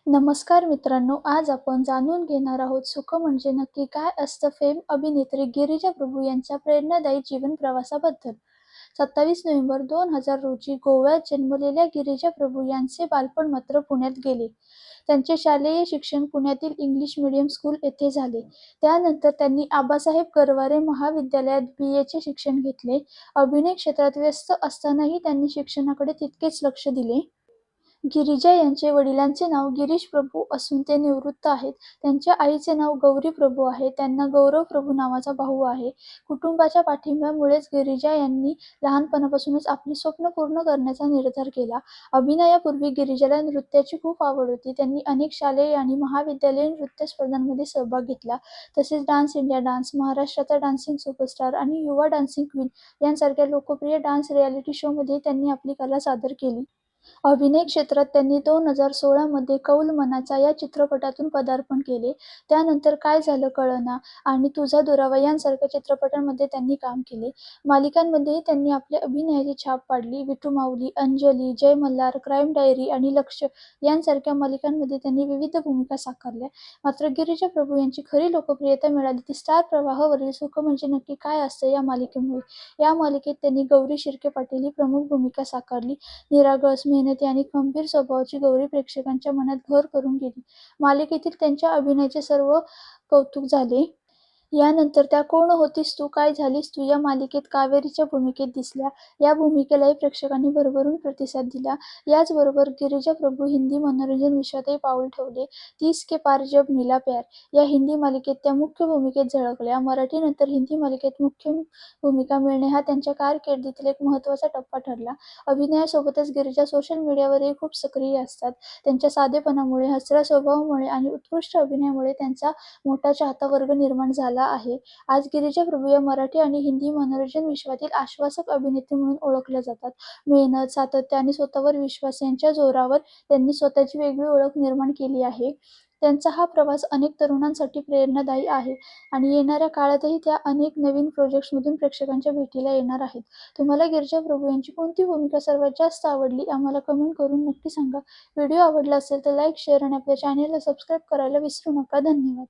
नमस्कार मित्रांनो, आज आपण जाणून घेणार आहोत सुख म्हणजे नक्की काय असतं. फेम अभिनेत्री गिरिजा प्रभू यांच्या प्रेरणादायी जीवन प्रवासाबद्दल. 27 नोव्हेंबर 2000 रोजी गोव्यात जन्मलेल्या गिरिजा प्रभू यांचे बालपण मात्र पुण्यात गेले. त्यांचे शालेय शिक्षण पुण्यातील इंग्लिश मीडियम स्कूल येथे झाले. त्यानंतर त्यांनी आबासाहेब गरवारे महाविद्यालयात BA चे शिक्षण घेतले. अभिनय क्षेत्रात व्यस्त असतानाही त्यांनी शिक्षणाकडे तितकेच लक्ष दिले. गिरिजा यांचे वडिलांचे नाव गिरीश प्रभू असून ते निवृत्त आहेत. त्यांच्या आईचे नाव गौरी प्रभू आहे. त्यांना गौरव प्रभू नावाचा भाऊ आहे. कुटुंबाच्या पाठिंब्यामुळेच गिरिजा यांनी लहानपणापासूनच आपली स्वप्न पूर्ण करण्याचा निर्धार केला. अभिनयापूर्वी गिरिजाला नृत्याची खूप आवड होती. त्यांनी अनेक शालेय आणि महाविद्यालयीन नृत्य स्पर्धांमध्ये सहभाग घेतला. तसेच डान्स इंडिया डान्स, महाराष्ट्राचा डान्सिंग सुपरस्टार आणि युवा डान्सिंग क्वीन यांसारख्या लोकप्रिय डान्स रियालिटी शोमध्ये त्यांनी आपली कला सादर केली. अभिनय क्षेत्रात त्यांनी 2016 मध्ये कौल मनाचा या चित्रपटातून पदार्पण केले. त्यानंतर काय झालं कळना आणि तुझा दुरावा यांसारख्या चित्रपटांमध्ये त्यांनी काम केले. मालिकांमध्येही त्यांनी आपल्या अभिनयाची छाप पाडली. विठू माऊली, अंजली, जय मल्हार, क्राईम डायरी आणि लक्ष्य यांसारख्या मालिकांमध्ये त्यांनी विविध भूमिका साकारल्या. मात्र गिरिजा प्रभू यांची खरी लोकप्रियता मिळाली ती स्टार प्रवाहावरील सुख म्हणजे नक्की काय असतं या मालिकेमुळे. या मालिकेत त्यांनी गौरी शिर्के पाटील ही प्रमुख भूमिका साकारली. निरागस, मेहनती आणि खंबीर स्वभावाची गौरी प्रेक्षकांच्या मनात घर करून गेली. मालिकेतील त्यांच्या अभिनयाचे सर्व कौतुक झाले. यानंतर त्या कोण होतीस तू काय झालीस तू या मालिकेत कावेरीच्या भूमिकेत दिसल्या. या भूमिकेलाही प्रेक्षकांनी भरभरून प्रतिसाद दिला. याचबरोबर गिरिजा प्रभू हिंदी मनोरंजन विश्वातही पाऊल ठेवले. 30 के पार जब मिला प्यार या हिंदी मालिकेत त्या मुख्य भूमिकेत झळकल्या. मराठीनंतर हिंदी मालिकेत मुख्य भूमिका मिळणे हा त्यांच्या कारकिर्दीतील एक महत्त्वाचा टप्पा ठरला. अभिनयासोबतच गिरिजा सोशल मीडियावरही खूप सक्रिय असतात. त्यांच्या साधेपणामुळे, हसऱ्या स्वभावामुळे आणि उत्कृष्ट अभिनयामुळे त्यांचा मोठा चाहता वर्ग निर्माण झाला आहे. आज गिरिजा प्रभू या मराठी आणि हिंदी मनोरंजन विश्वातील आश्वासक अभिनेत्री म्हणून ओळखल्या जातात. मेहनत, सातत्य आणि स्वतःवर विश्वास यांच्या जोरावर त्यांनी स्वतःची वेगळी ओळख निर्माण केली आहे. त्यांचा हा प्रवास अनेक तरुणांसाठी प्रेरणादायी आहे आणि येणाऱ्या काळातही त्या अनेक नवीन प्रोजेक्ट्समधून प्रेक्षकांच्या भेटीला येणार आहेत. तुम्हाला गिरिजा प्रभू यांची कोणती भूमिका सर्वात जास्त आवडली आम्हाला कमेंट करून नक्की सांगा. व्हिडिओ आवडला असेल तर लाईक, शेअर आणि आपल्या चॅनेलला सबस्क्राईब करायला विसरू नका. धन्यवाद.